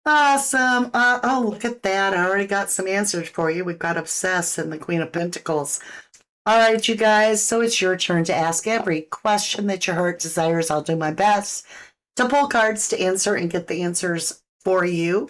Awesome. Oh, look at that. I already got some answers for you. We've got Obsess and the Queen of Pentacles. All right, you guys. So it's your turn to ask every question that your heart desires. I'll do my best to pull cards to answer and get the answers for you.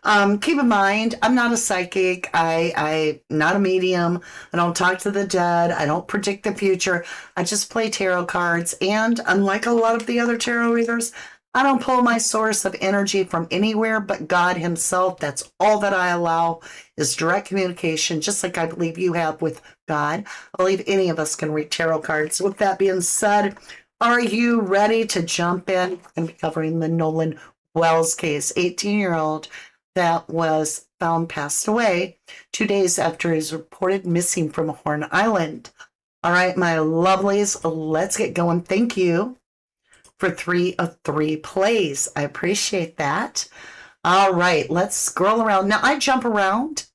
Keep in mind, I'm not a psychic. I'm not a medium. I don't talk to the dead. I don't predict the future. I just play tarot cards. And unlike a lot of the other tarot readers, I don't pull my source of energy from anywhere but God Himself. That's all that I allow is direct communication, just like I believe you have with God. I believe any of us can read tarot cards. With that being said, are you ready to jump in? I'm going to be covering the Nolan Wells case, 18-year-old that was found passed away 2 days after he was reported missing from Horn Island. All right, my lovelies, let's get going. Thank you for 3 of 3 plays. I appreciate that. All right, let's scroll around. Now, I jump around.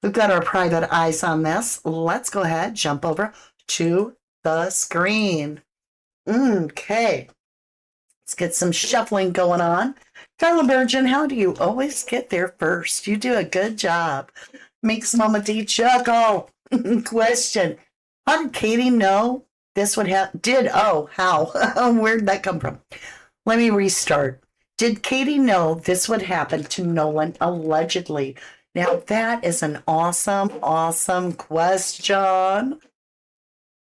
We've got our private eyes on this. Let's go ahead, jump over to the screen. Okay. Let's get some shuffling going on. Carla Virgin, how do you always get there first? You do a good job. Makes Mama D chuckle. Question. How did Katie know this would happen? How? Where'd that come from? Let me restart. Did Katie know this would happen to Nolan allegedly? Now, that is an awesome, awesome question.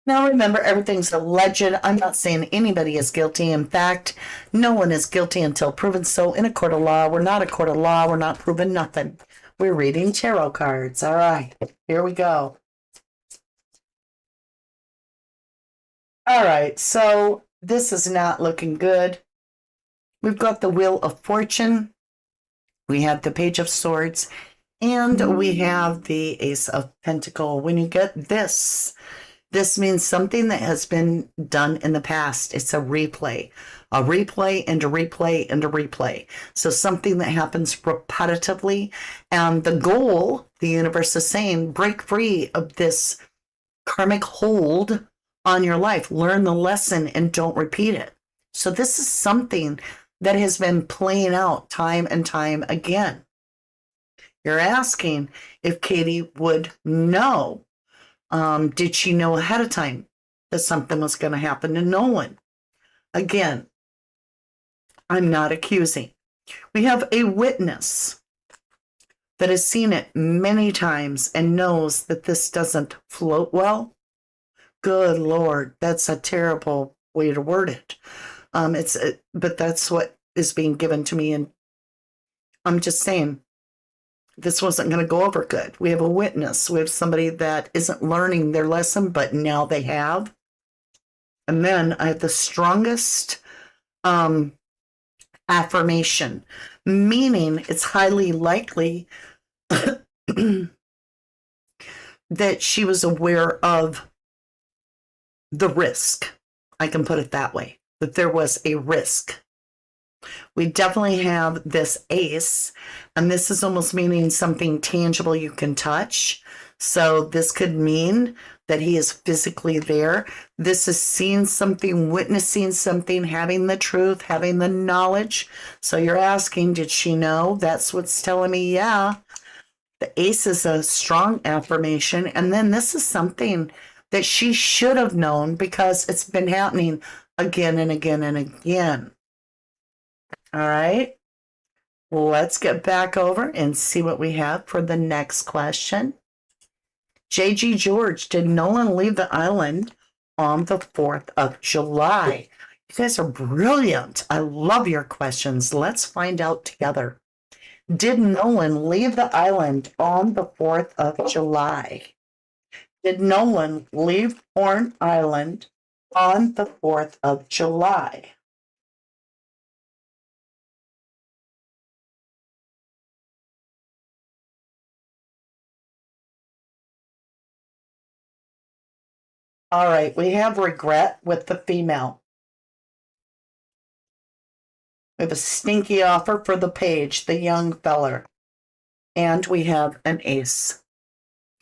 Now, remember, everything's alleged. I'm not saying anybody is guilty. In fact, no one is guilty until proven so in a court of law. We're not a court of law. We're not proving nothing. We're reading tarot cards. All right, here we go. All right, so this is not looking good. We've got the Wheel of Fortune. We have the Page of Swords. And we have the Ace of Pentacles. When you get this means something that has been done in the past. It's a replay and a replay and a replay. So something that happens repetitively. And the goal, the universe is saying, break free of this karmic hold on your life. Learn the lesson and don't repeat it. So this is something that has been playing out time and time again. You're asking if Katie would know. Did she know ahead of time that something was going to happen to Nolan? Again, I'm not accusing. We have a witness that has seen it many times and knows that this doesn't float well. Good Lord, that's a terrible way to word it. But that's what is being given to me, and I'm just saying this wasn't going to go over good. We have a witness. We have somebody that isn't learning their lesson, but now they have. And then I have the strongest affirmation, meaning it's highly likely that she was aware of the risk. I can put it that way, that there was a risk. We definitely have this ace, and this is almost meaning something tangible you can touch. So this could mean that he is physically there. This is seeing something, witnessing something, having the truth, having the knowledge. So you're asking, did she know? That's what's telling me, yeah. The ace is a strong affirmation. And then this is something that she should have known because it's been happening again and again and again. All right, let's get back over and see what we have for the next question. J.G. George, did Nolan leave the island on the 4th of July? You guys are brilliant. I love your questions. Let's find out together. Did Nolan leave the island on the 4th of July? Did Nolan leave Horn Island on the 4th of July? All right, we have regret with the female. We have a stinky offer for the page, the young feller. And we have an ace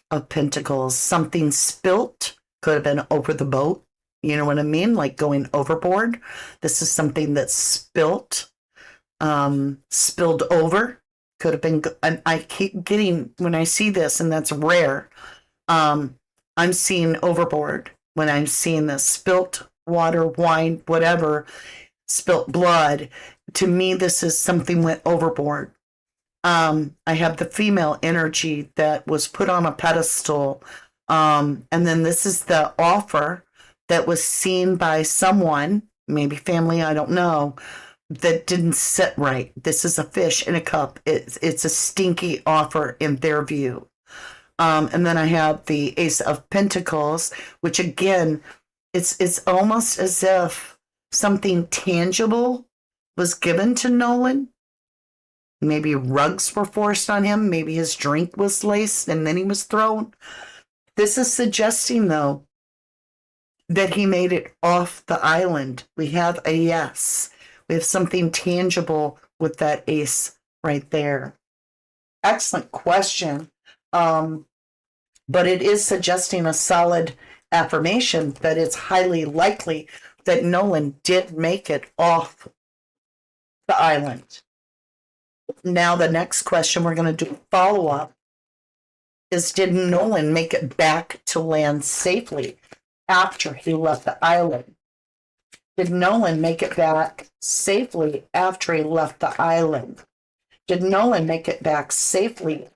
of pentacles. Something spilt, could have been over the boat. You know what I mean? Like going overboard. This is something that's spilt. spilled over. Could have been, and I keep getting, when I see this, and that's rare, I'm seeing overboard when I'm seeing this. Spilt water, wine, whatever, spilt blood. To me, this is something went overboard. I have the female energy that was put on a pedestal. And then this is the offer that was seen by someone, maybe family, I don't know, that didn't sit right. This is a fish in a cup. It's a stinky offer in their view. And then I have the Ace of Pentacles, which again, it's almost as if something tangible was given to Nolan. Maybe rugs were forced on him. Maybe his drink was laced and then he was thrown. This is suggesting, though, that he made it off the island. We have a yes. We have something tangible with that ace right there. Excellent question. But it is suggesting a solid affirmation that it's highly likely that Nolan did make it off the island. Now, the next question we're going to do follow up is, did Nolan make it back to land safely after he left the island? Did Nolan make it back safely after he left the island? Did Nolan make it back safely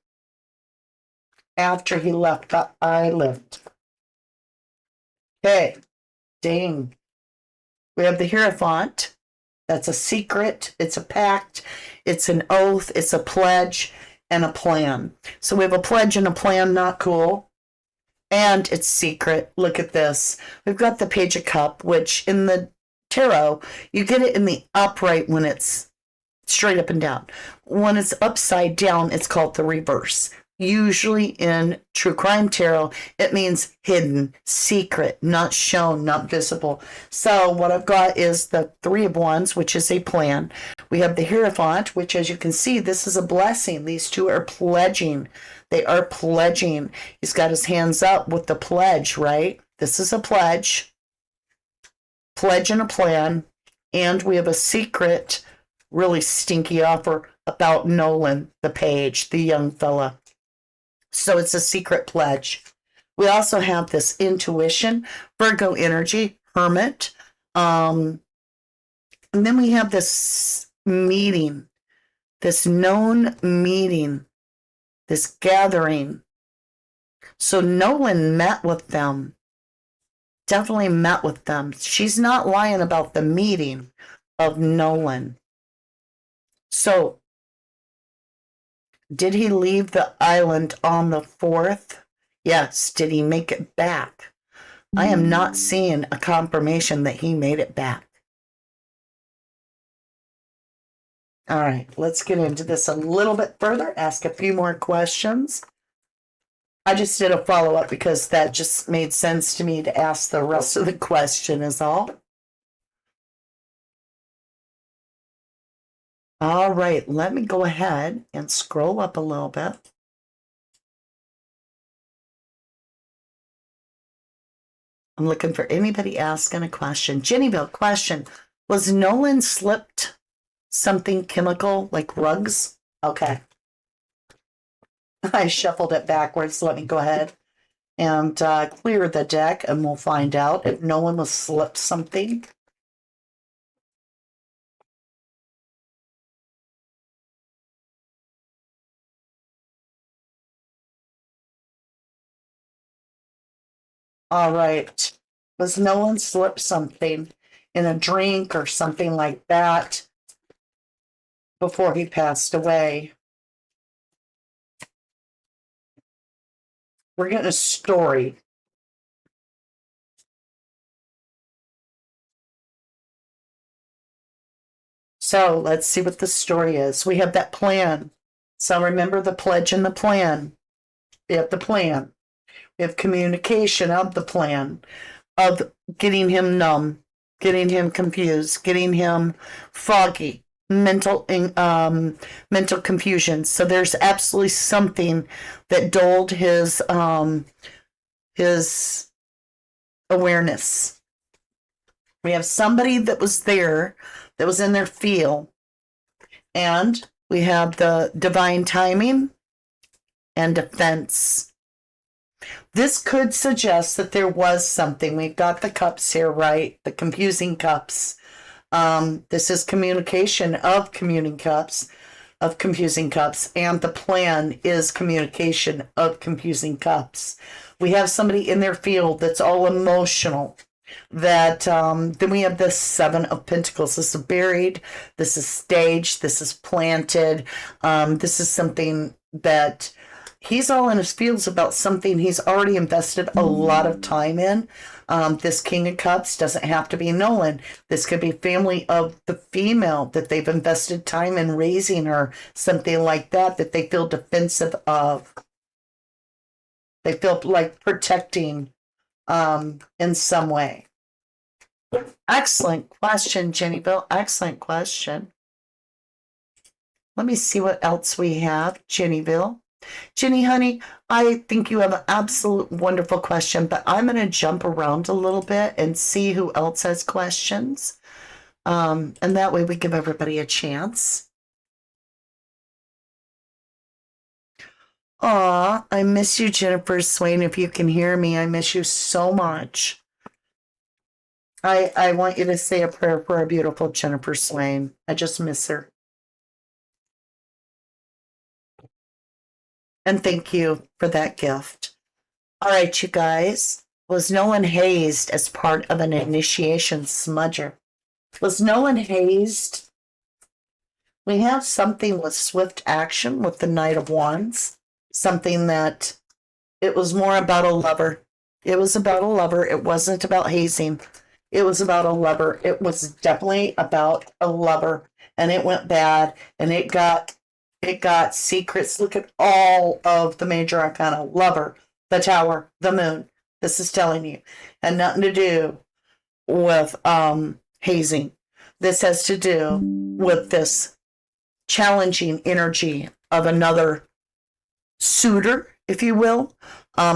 after he left the island? Okay, ding. We have the Hierophant. That's a secret. It's a pact. It's an oath. It's a pledge and a plan. So we have a pledge and a plan, not cool. And it's secret. Look at this. We've got the Page of Cup, which in the tarot, you get it in the upright when it's straight up and down. When it's upside down, it's called the reverse. Usually in true crime tarot, it means hidden, secret, not shown, not visible. So what I've got is the Three of Wands, which is a plan. We have the Hierophant, which, as you can see, this is a blessing. These two are pledging. They are pledging. He's got his hands up with the pledge, right? This is a pledge. Pledge and a plan. And we have a secret, really stinky offer about Nolan, the page, the young fella. So it's a secret pledge. We also have this intuition, Virgo energy, Hermit. And then we have this meeting, this known meeting, this gathering. So Nolan met with them, definitely met with them. She's not lying about the meeting of Nolan. So did he leave the island on the 4th? Yes. Did he make it back? I am not seeing a confirmation that he made it back. All right, let's get into this a little bit further, ask a few more questions. I just did a follow-up because that just made sense to me to ask the rest of the question is all. All right, let me go ahead and scroll up a little bit. I'm looking for anybody asking a question. Jennyville, question. Was Nolan slipped something chemical like rugs? Okay. I shuffled it backwards. Let me go ahead and clear the deck and we'll find out if Nolan was slipped something. All right. Was Nolan slipped something in a drink or something like that before he passed away? We're getting a story. So let's see what the story is. We have that plan. So remember the pledge and the plan. We have the plan. We have communication of the plan, of getting him numb, getting him confused, getting him foggy, mental confusion. So there's absolutely something that dulled his awareness. We have somebody that was there, that was in their field, And we have the divine timing and defense. This could suggest that there was something. We've got the cups here, right? The confusing cups. This is communication of confusing cups, and the plan is communication of confusing cups. We have somebody in their field that's all emotional. That then we have the Seven of Pentacles. This is buried, this is staged, this is planted. This is something that he's all in his feels about, something he's already invested a lot of time in. This King of Cups doesn't have to be Nolan. This could be family of the female that they've invested time in raising her, something like that, that they feel defensive of. They feel like protecting in some way. Excellent question, Jennyville. Excellent question. Let me see what else we have, Jennyville. Jenny, honey, I think you have an absolute wonderful question, but I'm going to jump around a little bit and see who else has questions. And that way we give everybody a chance. Aw, I miss you, Jennifer Swain. If you can hear me, I miss you so much. I want you to say a prayer for our beautiful Jennifer Swain. I just miss her. And thank you for that gift. All right, you guys. Was Nolan hazed as part of an initiation smudger? Was Nolan hazed? We have something with swift action with the Knight of Wands. Something that it was more about a lover. It was about a lover. It wasn't about hazing. It was about a lover. It was definitely about a lover. And it went bad. And it got secrets. Look at all of the major arcana. Lover, the Tower, the Moon. This is telling you. And nothing to do with hazing. This has to do with this challenging energy of another suitor, if you will.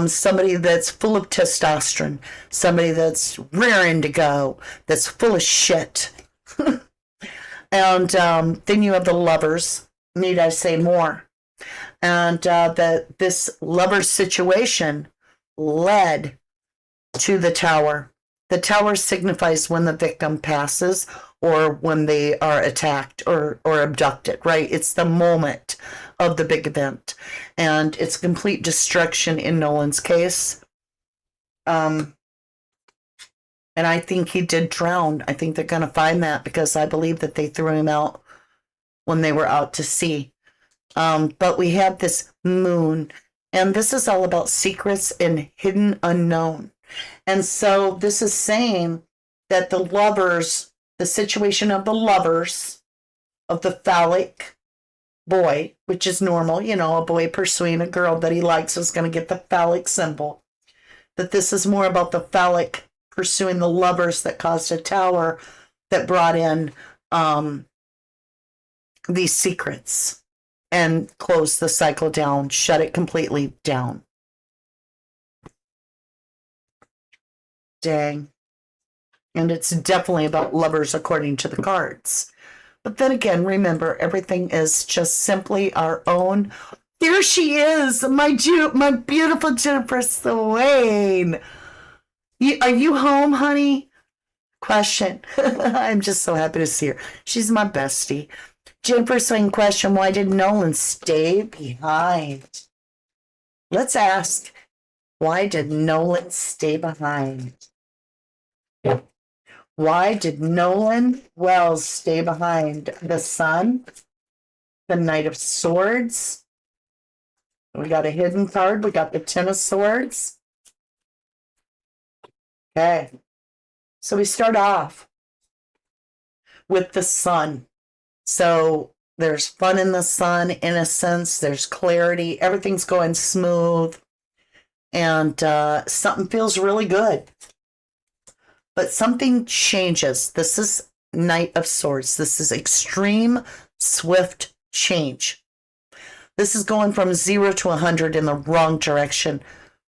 Somebody that's full of testosterone. Somebody that's raring to go. That's full of shit. And then you have the lovers. Need I say more? And that this lover situation led to the Tower. The Tower signifies when the victim passes or when they are attacked or abducted, right? It's the moment of the big event. And it's complete destruction in Nolan's case. And I think he did drown. I think they're going to find that because I believe that they threw him out when they were out to sea. But we have this moon, and this is all about secrets and hidden unknown. And so this is saying that the lovers, the situation of the lovers, of the phallic boy, which is normal, you know, a boy pursuing a girl that he likes is going to get the phallic symbol. That this is more about the phallic pursuing the lovers that caused a tower that brought in these secrets and closed the cycle down, shut it completely down. Dang. And it's definitely about lovers according to the cards. But then again, remember, everything is just simply our own. There she is, my beautiful Jennifer Swain. Are you home, honey? Question. I'm just so happy to see her. She's my bestie. Jennifer Swain question, why did Nolan stay behind? Let's ask, why did Nolan stay behind? Why did Nolan Wells stay behind? The Sun, the Knight of Swords. We got a hidden card. We got the Ten of Swords. Okay. So we start off with the Sun. So there's fun in the sun, innocence, there's clarity, everything's going smooth, and something feels really good. But something changes. This is Knight of Swords. This is extreme, swift change. This is going from 0 to 100 in the wrong direction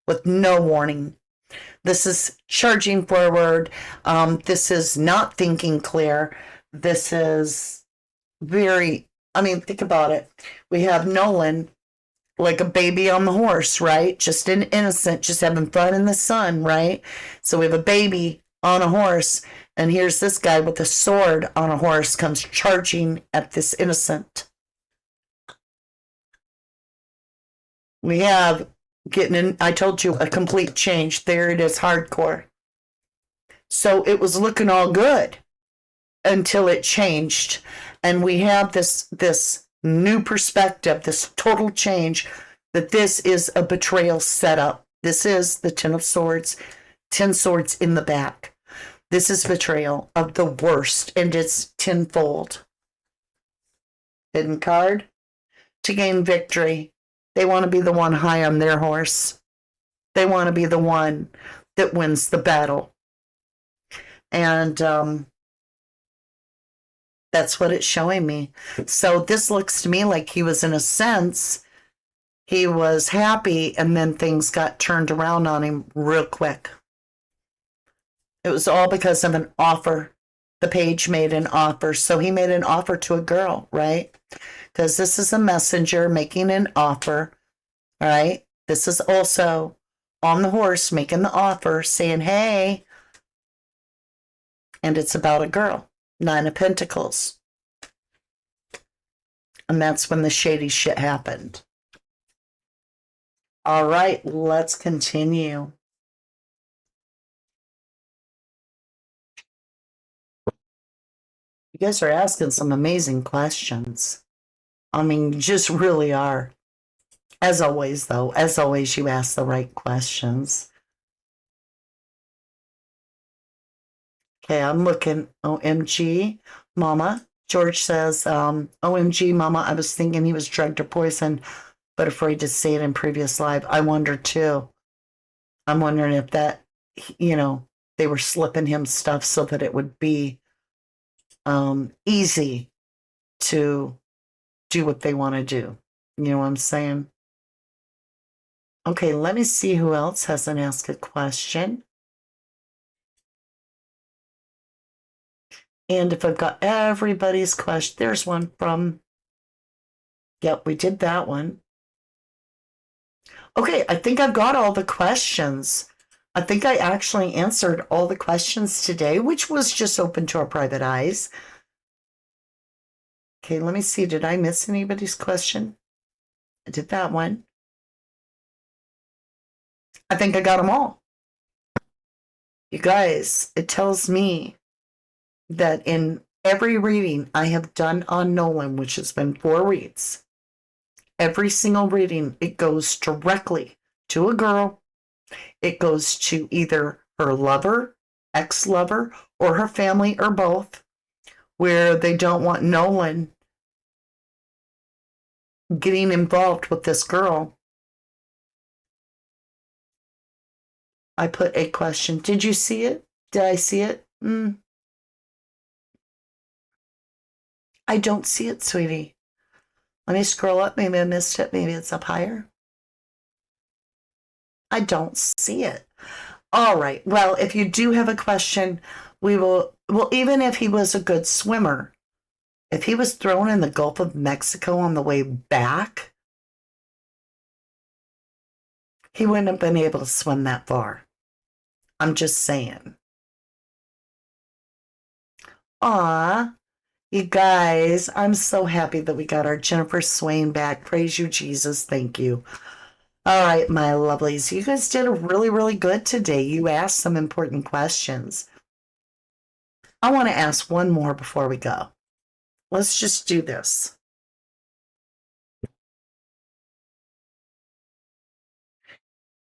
with no warning. This is charging forward. This is not thinking clear. This is very I mean, think about it. We have Nolan like a baby on the horse, right? Just an innocent, just having fun in the sun, right? So we have a baby on a horse, and here's this guy with a sword on a horse comes charging at this innocent. We have getting in, I told you, a complete change. There it is, hardcore. So it was looking all good until it changed. And we have this new perspective, this total change that this is a betrayal setup. This is the Ten of Swords, 10 swords in the back. This is betrayal of the worst, and it's tenfold. Hidden card. To gain victory, they want to be the one high on their horse. They want to be the one that wins the battle. And that's what it's showing me. So this looks to me like he was, in a sense, he was happy, and then things got turned around on him real quick. It was all because of an offer. The page made an offer. So he made an offer to a girl, right? Because this is a messenger making an offer, all right? This is also on the horse making the offer, saying, hey. And it's about a girl. 9 of Pentacles. And that's when the shady shit happened. All right, let's continue. You guys are asking some amazing questions. I mean, you just really are. As always, though, as always, you ask the right questions. Okay, I'm looking. OMG, Mama. George says, OMG, Mama, I was thinking he was drugged or poisoned, but afraid to say it in previous live. I wonder, too. I'm wondering if that, they were slipping him stuff so that it would be easy to do what they want to do. You know what I'm saying? Okay, let me see who else hasn't asked a question. And if I've got everybody's question, there's one from, yep, we did that one. Okay, I think I've got all the questions. I think I actually answered all the questions today, which was just open to our private eyes. Okay, let me see. Did I miss anybody's question? I did that one. I think I got them all. You guys, it tells me that in every reading I have done on Nolan, which has been 4 reads, every single reading, it goes directly to a girl. It goes to either her lover, ex-lover, or her family, or both, where they don't want Nolan getting involved with this girl. I put a question. Did you see it? Did I see it? I don't see it, sweetie. Let me scroll up. Maybe I missed it. Maybe it's up higher. I don't see it. All right. Well, if you do have a question, well, even if he was a good swimmer, if he was thrown in the Gulf of Mexico on the way back, he wouldn't have been able to swim that far. I'm just saying. Aw, you guys, I'm so happy that we got our Jennifer Swain back. Praise you, Jesus. Thank you. All right, my lovelies. You guys did really, really good today. You asked some important questions. I want to ask one more before we go. Let's just do this.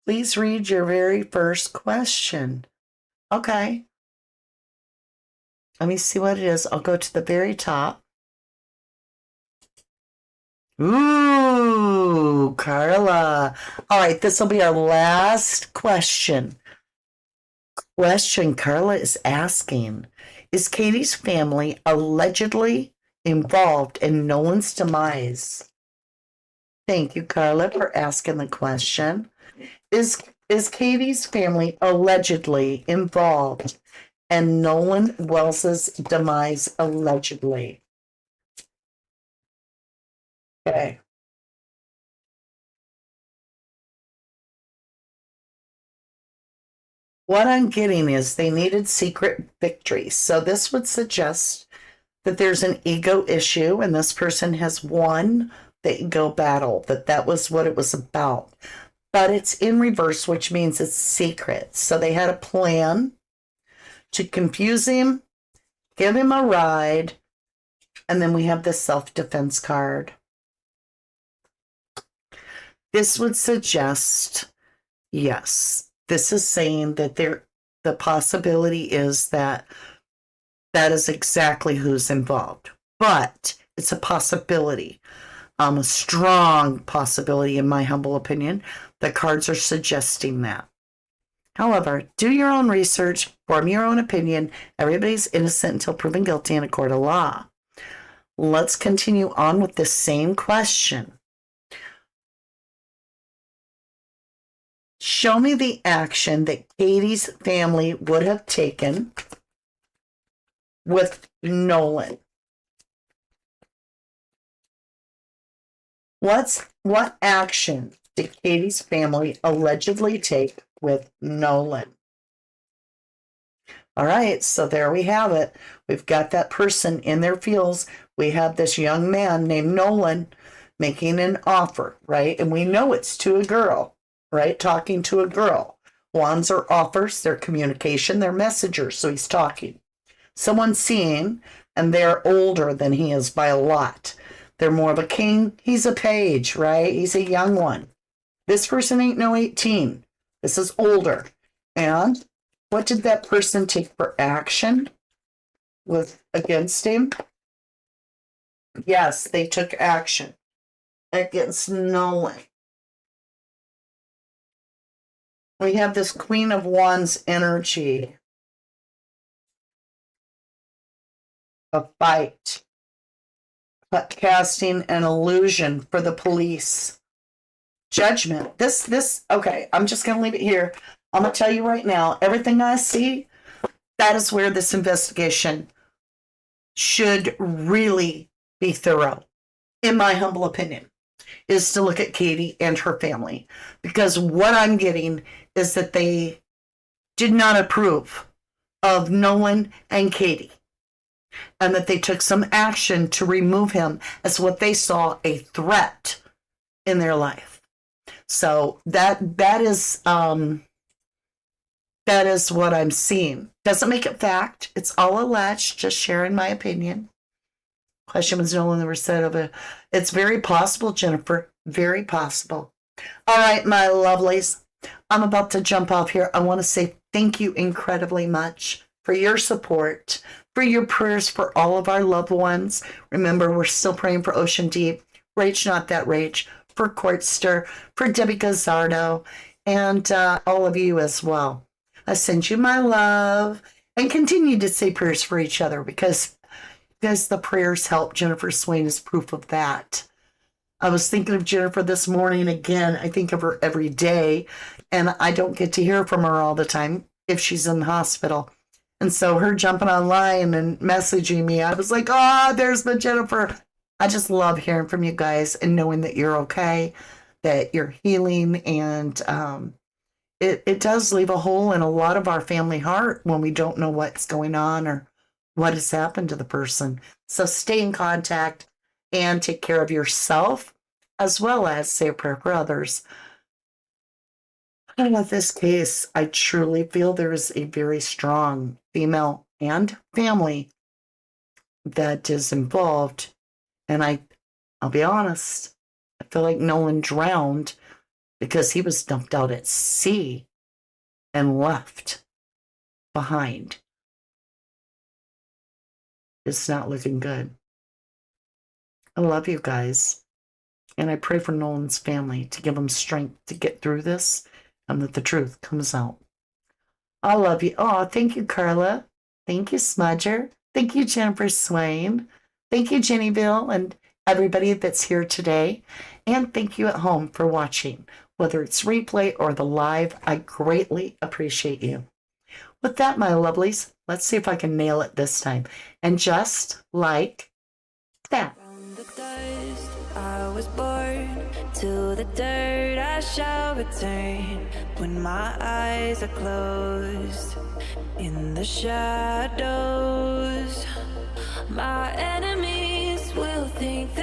Please read your very first question. Okay. Let me see what it is. I'll go to the very top. Ooh, Carla. All right, this will be our last question. Question Carla is asking, is Katie's family allegedly involved in Nolan's demise? Thank you, Carla, for asking the question. Is Katie's family allegedly involved in Nolan Wells's demise allegedly? Okay. What I'm getting is they needed secret victories. So this would suggest that there's an ego issue and this person has won the ego battle, that was what it was about. But it's in reverse, which means it's secret. So they had a plan to confuse him, give him a ride, and then we have the self-defense card. This would suggest, yes, this is saying that the possibility is that is exactly who's involved. But it's a possibility, a strong possibility, in my humble opinion. The cards are suggesting that. However, do your own research, form your own opinion. Everybody's innocent until proven guilty in a court of law. Let's continue on with the same question. Show me the action that Katie's family would have taken with Nolan. What action did Katie's family allegedly take with Nolan? All right, so there we have it. We've got that person in their fields. We have this young man named Nolan making an offer, right? And we know it's to a girl, right? Talking to a girl. Wands are offers, they're communication, they're messengers, so he's talking. Someone's seeing, and they're older than he is by a lot. They're more of a king. He's a page, right? He's a young one. This person ain't no 18. This is older. And what did that person take for action against him? Yes, they took action against Nolan. We have this Queen of Wands energy. A fight. Casting an illusion for the police. Judgment. Okay, I'm just going to leave it here. I'm going to tell you right now, everything I see, that is where this investigation should really be thorough, in my humble opinion, is to look at Katie and her family. Because what I'm getting is that they did not approve of Nolan and Katie, and that they took some action to remove him as what they saw a threat in their life. So that is what I'm seeing. Doesn't make it fact. It's all alleged, just sharing my opinion. Question was Nolan never said of it. It's very possible, Jennifer. Very possible. All right, my lovelies. I'm about to jump off here. I want to say thank you incredibly much for your support, for your prayers for all of our loved ones. Remember, we're still praying for Ocean Deep, Rage Not That Rage, for Courtster, for Debbie Gazzardo, and all of you as well. I send you my love and continue to say prayers for each other because the prayers help. Jennifer Swain is proof of that. I was thinking of Jennifer this morning again. I think of her every day, and I don't get to hear from her all the time if she's in the hospital. And so her jumping online and messaging me, I was like, oh, there's the Jennifer. I just love hearing from you guys and knowing that you're okay, that you're healing. And it does leave a hole in a lot of our family heart when we don't know what's going on or what has happened to the person. So stay in contact and take care of yourself as well as say a prayer for others. And in this case, I truly feel there is a very strong female and family that is involved. And I'll be honest, I feel like Nolan drowned because he was dumped out at sea and left behind. It's not looking good. I love you guys. And I pray for Nolan's family to give him strength to get through this and that the truth comes out. I love you. Oh, thank you, Carla. Thank you, Smudger. Thank you, Jennifer Swain. Thank you, Jennyville, and everybody that's here today. And thank you at home for watching, whether it's replay or the live. I greatly appreciate you. With that, my lovelies, let's see if I can nail it this time. And just like that. I was born to the dirt, I shall return when my eyes are closed. In the shadows, my enemies will think